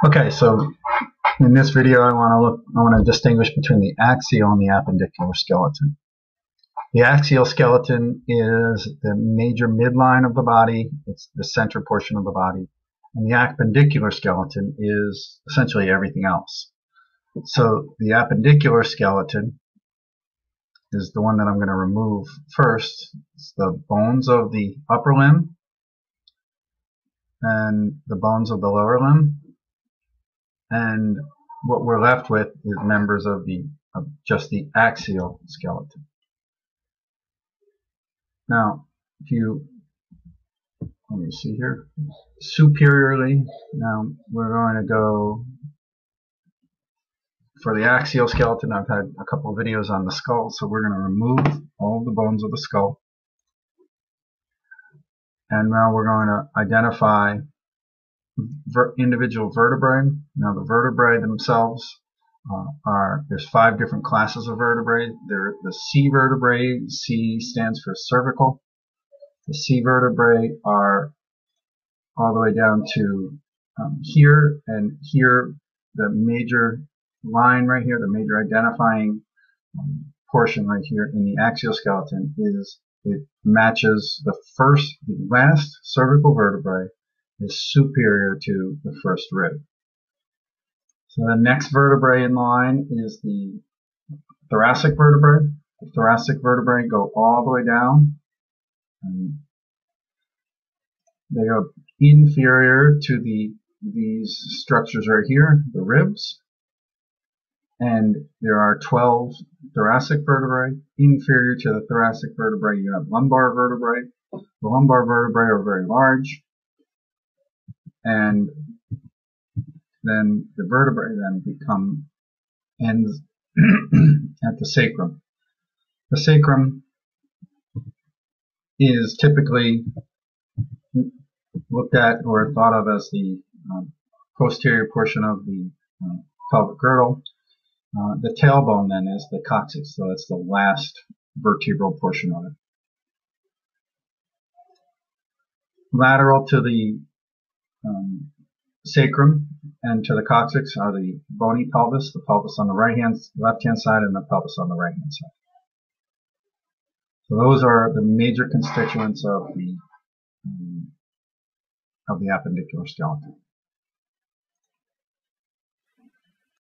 Okay, so in this video I want to distinguish between the axial and the appendicular skeleton. The axial skeleton is the major midline of the body, it's the center portion of the body, and the appendicular skeleton is essentially everything else. So the appendicular skeleton is the one that I'm going to remove first. It's the bones of the upper limb and the bones of the lower limb. And what we're left with is members of just the axial skeleton. Now, let me see here, superiorly, now we're going to go for the axial skeleton. I've had a couple of videos on the skull, so we're going to remove all the bones of the skull. And now we're going to identify individual vertebrae. Now the vertebrae themselves there's 5 different classes of vertebrae. They're the C vertebrae. C stands for cervical. The C vertebrae are all the way down to here, and here the major line right here, the major identifying portion right here in the axial skeleton is it matches the last cervical vertebrae is superior to the first rib. So the next vertebrae in line is the thoracic vertebrae. The thoracic vertebrae go all the way down. And they go inferior to these structures right here, the ribs. And there are 12 thoracic vertebrae. Inferior to the thoracic vertebrae, you have lumbar vertebrae. The lumbar vertebrae are very large. And then the vertebrae then ends at the sacrum. The sacrum is typically looked at or thought of as the posterior portion of the pelvic girdle. The tailbone then is the coccyx, so it's the last vertebral portion of it. Lateral to the sacrum and to the coccyx are the bony pelvis, the pelvis on the left-hand side, and the pelvis on the right-hand side. So those are the major constituents of the appendicular skeleton.